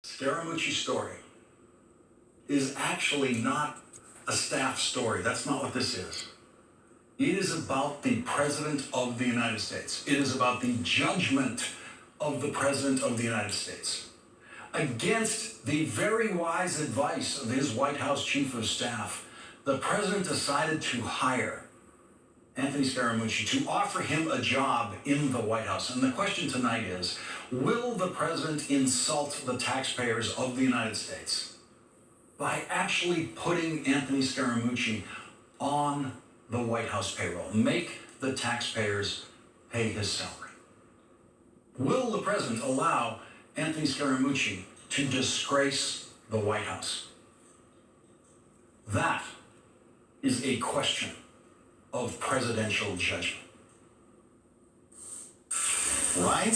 Scarmucci story is actually not a staff story. That's not what this is. It is about the President of the United States. It is about the judgment of the President of the United States. Against the very wise advice of his White House Chief of Staff, the President decided to hire Anthony Scarmucci to offer him a job in the White House. And the question tonight is, will the President insult the taxpayers of the United States by actually putting Anthony Scarmucci on the White House payroll, make the taxpayers pay his salary? Will the President allow Anthony Scarmucci to disgrace the White House? That is a question of presidential judgment. Right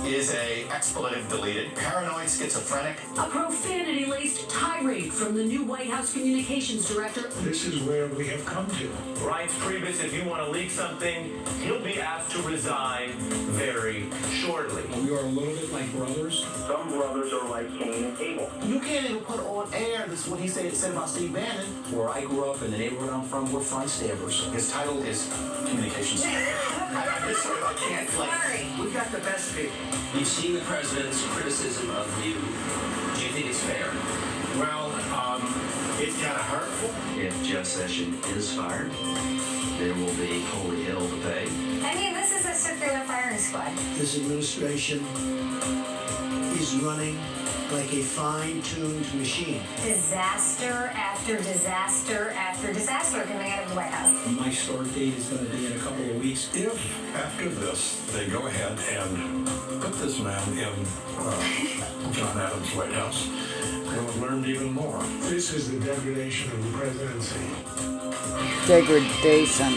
is a expletive deleted, paranoid schizophrenic. A profanity-laced tirade from the new White House communications director. This is where we have come to. Right, Priebus, if you want to leak something, he'll be asked to resign very shortly. We are a little bit like brothers. Some brothers are like Cain and Abel. You can't even put on air this what he said about Steve Bannon. Where I grew up in the neighborhood I'm from, we're front stabbers. His title is communications. I can't. Sorry. We've got the best people. You've seen the president's criticism of you. Do you think it's fair? Well, it's kind of hurtful. If Jeff Sessions is fired, there will be holy hell to pay. I mean, this is a circular firing squad. This administration is running like a fine-tuned machine. Disaster after disaster after disaster coming out of the White House. My start date is going to be in a couple of weeks. If, after this, they go ahead and put this man in John Adams' White House, we'll have learned even more. This is the degradation of the presidency. Degradation.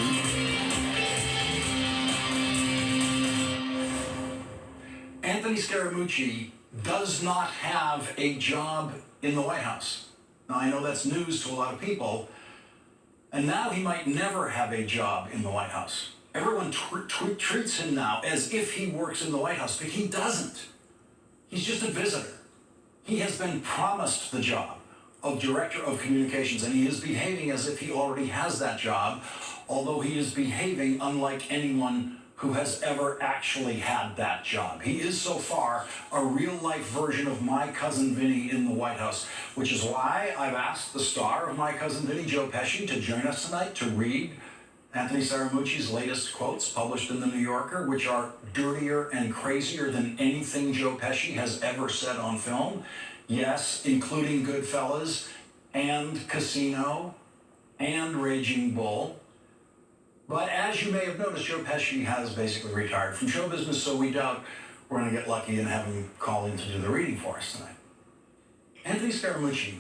Anthony Scarmucci does not have a job in the White House. Now, I know that's news to a lot of people, and now he might never have a job in the White House. Everyone treats him now as if he works in the White House, but he doesn't. He's just a visitor. He has been promised the job of Director of Communications, and he is behaving as if he already has that job, although he is behaving unlike anyone who has ever actually had that job. He is so far a real-life version of My Cousin Vinny in the White House, which is why I've asked the star of My Cousin Vinny, Joe Pesci, to join us tonight to read Anthony Scarmucci's latest quotes published in The New Yorker, which are dirtier and crazier than anything Joe Pesci has ever said on film. Yes, including Goodfellas and Casino and Raging Bull. But as you may have noticed, Joe Pesci has basically retired from show business, so we doubt we're going to get lucky and have him call in to do the reading for us tonight. Anthony Scarmucci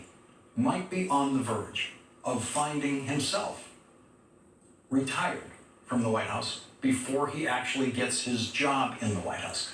might be on the verge of finding himself retired from the White House before he actually gets his job in the White House.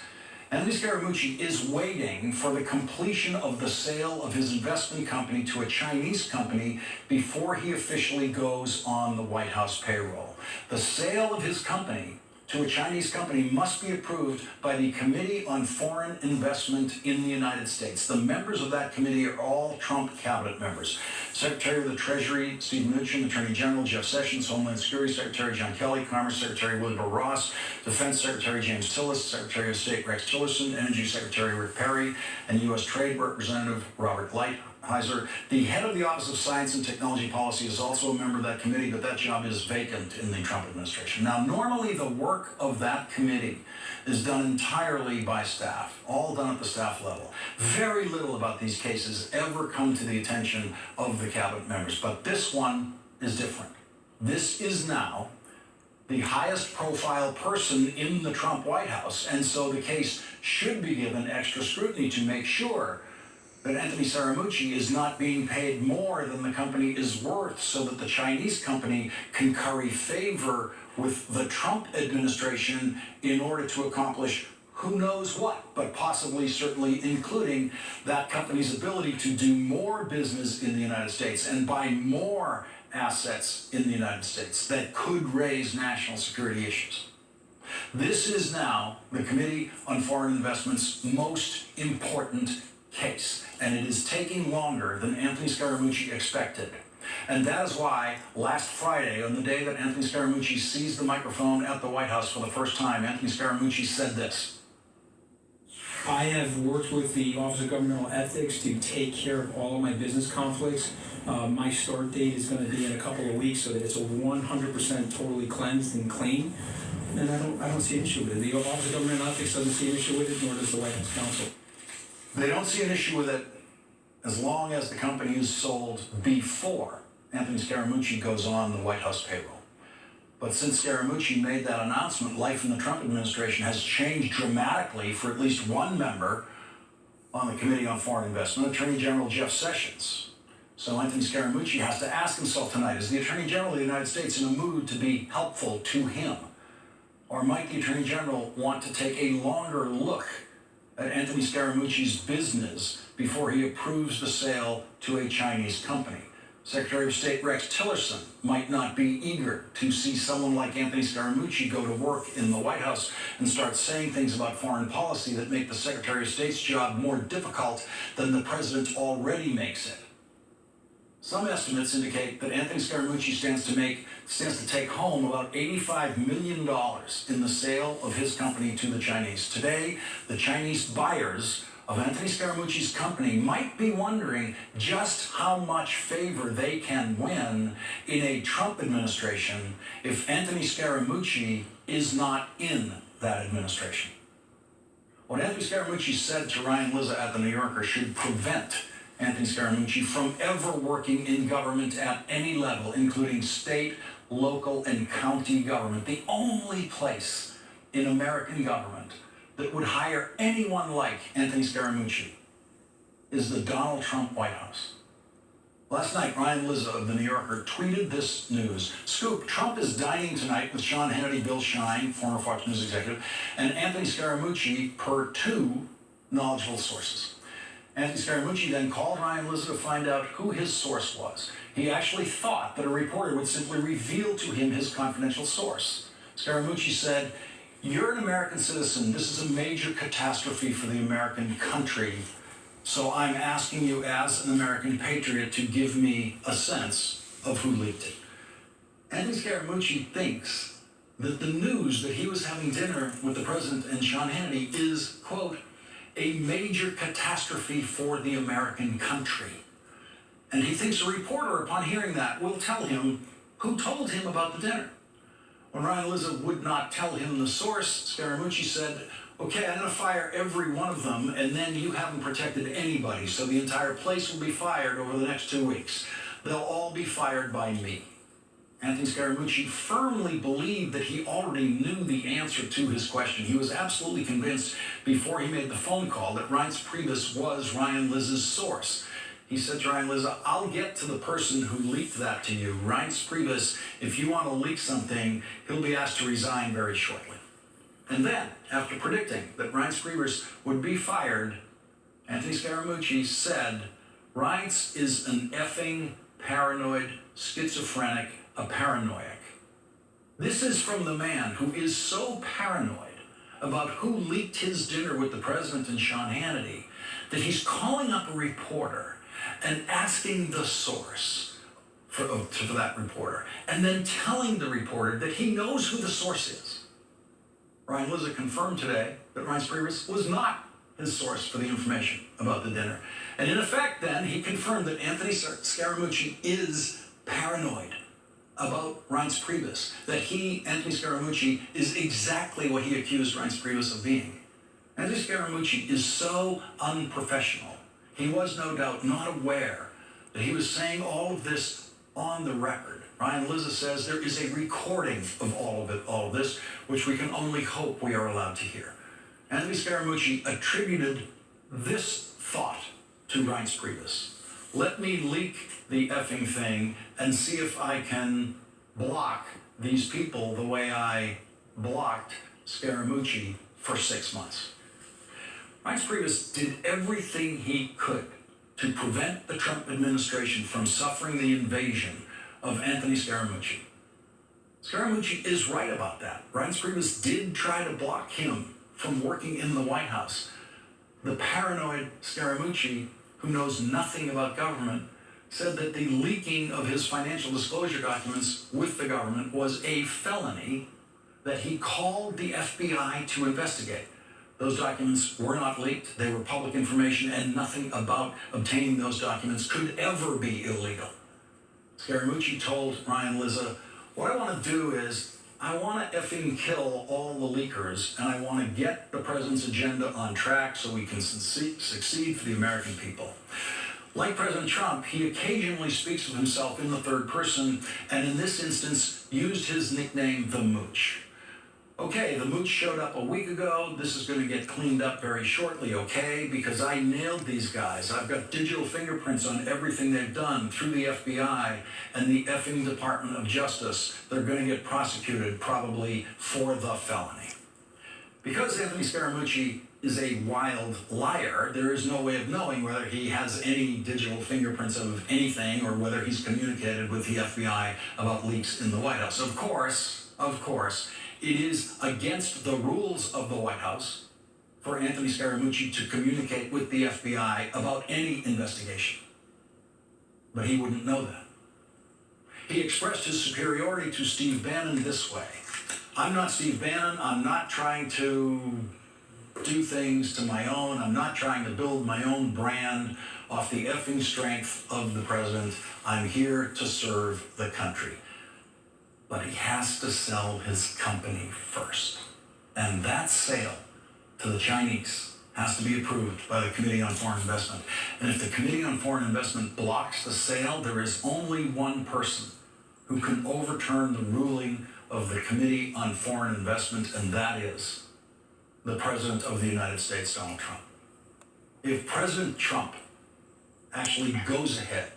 Anthony Scarmucci is waiting for the completion of the sale of his investment company to a Chinese company before he officially goes on the White House payroll. The sale of his company to a Chinese company must be approved by the Committee on Foreign Investment in the United States. The members of that committee are all Trump cabinet members. Secretary of the Treasury, Steve Mnuchin, Attorney General Jeff Sessions, Homeland Security Secretary John Kelly, Commerce Secretary Wilbur Ross, Defense Secretary James Tillis, Secretary of State Rex Tillerson, Energy Secretary Rick Perry, and U.S. Trade Representative Robert Lighthizer. The head of the Office of Science and Technology Policy is also a member of that committee, but that job is vacant in the Trump administration. Now, normally the work of that committee is done entirely by staff, all done at the staff level. Very little about these cases ever come to the attention of the cabinet members, but this one is different. This is now the highest profile person in the Trump White House, and so the case should be given extra scrutiny to make sure that Anthony Scarmucci is not being paid more than the company is worth so that the Chinese company can curry favor with the Trump administration in order to accomplish who knows what, but possibly, certainly including that company's ability to do more business in the United States and buy more assets in the United States that could raise national security issues. This is now the Committee on Foreign Investment's most important case, and it is taking longer than Anthony Scarmucci expected. And that is why last Friday, on the day that Anthony Scarmucci seized the microphone at the White House for the first time, Anthony Scarmucci said this. I have worked with the Office of Governmental Ethics to take care of all of my business conflicts. My start date is going to be in a couple of weeks so that it's a 100% totally cleansed and clean. And I don't see an issue with it. The Office of Governmental Ethics doesn't see an issue with it, nor does the White House Counsel. They don't see an issue with it as long as the company is sold before Anthony Scarmucci goes on the White House payroll. But since Scarmucci made that announcement, life in the Trump administration has changed dramatically for at least one member on the Committee on Foreign Investment, Attorney General Jeff Sessions. So Anthony Scarmucci has to ask himself tonight, is the Attorney General of the United States in a mood to be helpful to him? Or might the Attorney General want to take a longer look at Anthony Scarmucci's business before he approves the sale to a Chinese company? Secretary of State Rex Tillerson might not be eager to see someone like Anthony Scarmucci go to work in the White House and start saying things about foreign policy that make the Secretary of State's job more difficult than the president already makes it. Some estimates indicate that Anthony Scarmucci stands to take home about $85 million in the sale of his company to the Chinese. Today, the Chinese buyers of Anthony Scarmucci's company might be wondering just how much favor they can win in a Trump administration if Anthony Scarmucci is not in that administration. What Anthony Scarmucci said to Ryan Lizza at the New Yorker should prevent Anthony Scarmucci from ever working in government at any level, including state, local, and county government. The only place in American government that would hire anyone like Anthony Scarmucci is the Donald Trump White House. Last night, Ryan Lizza of the New Yorker tweeted this news. Scoop, Trump is dining tonight with Sean Hannity, Bill Shine, former Fox News executive, and Anthony Scarmucci per two knowledgeable sources. Anthony Scarmucci then called Ryan Lizza to find out who his source was. He actually thought that a reporter would simply reveal to him his confidential source. Scarmucci said, "You're an American citizen. This is a major catastrophe for the American country. So I'm asking you as an American patriot to give me a sense of who leaked it." Anthony Scarmucci thinks that the news that he was having dinner with the president and Sean Hannity is, quote, a major catastrophe for the American country. And he thinks a reporter, upon hearing that, will tell him who told him about the dinner. When Ryan Lizza would not tell him the source, Scarmucci said, okay, I'm going to fire every one of them, and then you haven't protected anybody, so the entire place will be fired over the next 2 weeks. They'll all be fired by me. Anthony Scarmucci firmly believed that he already knew the answer to his question. He was absolutely convinced before he made the phone call that Reince Priebus was Ryan Lizza's source. He said to Ryan Lizza, I'll get to the person who leaked that to you. Reince Priebus, if you want to leak something, he'll be asked to resign very shortly. And then, after predicting that Reince Priebus would be fired, Anthony Scarmucci said, Reince is an effing paranoid, schizophrenic, a paranoiac. This is from the man who is so paranoid about who leaked his dinner with the president and Sean Hannity that he's calling up a reporter and asking the source for that reporter, and then telling the reporter that he knows who the source is. Ryan Lizza confirmed today that Reince Priebus was not his source for the information about the dinner. And in effect, then, he confirmed that Anthony Scarmucci is paranoid about Reince Priebus, that he, Anthony Scarmucci, is exactly what he accused Reince Priebus of being. Anthony Scarmucci is so unprofessional. He was no doubt not aware that he was saying all of this on the record. Ryan Lizza says there is a recording of all of this, which we can only hope we are allowed to hear. Anthony Scarmucci attributed this thought to Reince Priebus. Let me leak the effing thing and see if I can block these people the way I blocked Scarmucci for 6 months. Reince Priebus did everything he could to prevent the Trump administration from suffering the invasion of Anthony Scarmucci. Scarmucci is right about that. Reince Priebus did try to block him from working in the White House. The paranoid Scarmucci, who knows nothing about government, said that the leaking of his financial disclosure documents with the government was a felony that he called the FBI to investigate. Those documents were not leaked. They were public information, and nothing about obtaining those documents could ever be illegal. Scarmucci told Ryan Lizza, what I want to do is I want to effing kill all the leakers, and I want to get the president's agenda on track so we can succeed for the American people. Like President Trump, he occasionally speaks of himself in the third person, and in this instance used his nickname, the Mooch. Okay, the Mooch showed up a week ago. This is going to get cleaned up very shortly, okay? Because I nailed these guys. I've got digital fingerprints on everything they've done through the FBI and the effing Department of Justice. They're going to get prosecuted probably for the felony. Because Anthony Scarmucci is a wild liar, there is no way of knowing whether he has any digital fingerprints of anything or whether he's communicated with the FBI about leaks in the White House. Of course, it is against the rules of the White House for Anthony Scarmucci to communicate with the FBI about any investigation. But he wouldn't know that. He expressed his superiority to Steve Bannon this way. I'm not Steve Bannon. I'm not trying to do things to my own. I'm not trying to build my own brand off the effing strength of the president. I'm here to serve the country. But he has to sell his company first. And that sale to the Chinese has to be approved by the Committee on Foreign Investment. And if the Committee on Foreign Investment blocks the sale, there is only one person who can overturn the ruling of the Committee on Foreign Investment, and that is the President of the United States, Donald Trump. If President Trump actually goes ahead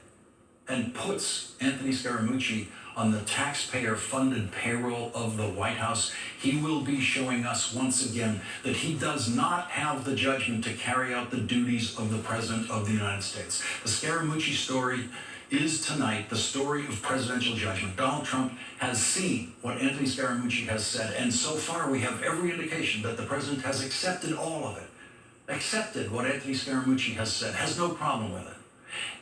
and puts Anthony Scarmucci on the taxpayer-funded payroll of the White House, he will be showing us once again that he does not have the judgment to carry out the duties of the President of the United States. The Scarmucci story is tonight the story of presidential judgment. Donald Trump has seen what Anthony Scarmucci has said, and so far we have every indication that the President has accepted all of it, accepted what Anthony Scarmucci has said, has no problem with it.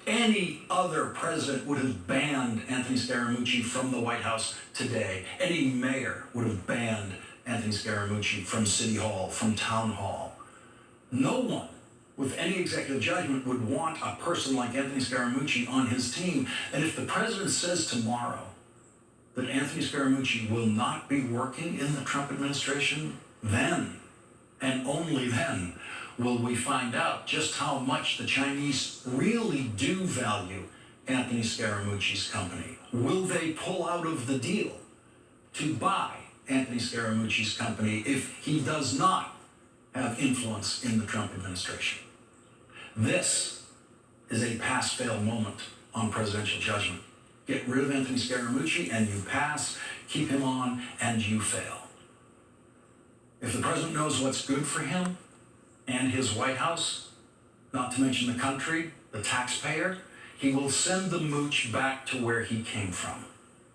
Any other president would have banned Anthony Scarmucci from the White House today. Any mayor would have banned Anthony Scarmucci from City Hall, from Town Hall. No one with any executive judgment would want a person like Anthony Scarmucci on his team. And if the president says tomorrow that Anthony Scarmucci will not be working in the Trump administration, then, and only then, will we find out just how much the Chinese really do value Anthony Scaramucci's company. Will they pull out of the deal to buy Anthony Scaramucci's company if he does not have influence in the Trump administration? This is a pass-fail moment on presidential judgment. Get rid of Anthony Scaramucci and you pass, keep him on and you fail. If the president knows what's good for him and his White House, not to mention the country, the taxpayer, he will send the mooch back to where he came from.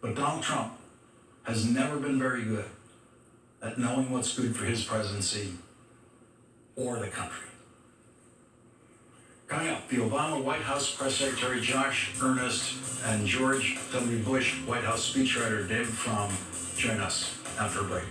But Donald Trump has never been very good at knowing what's good for his presidency or the country. Coming up, the Obama White House Press Secretary Josh Earnest and George W. Bush White House speechwriter David Frum join us after a break.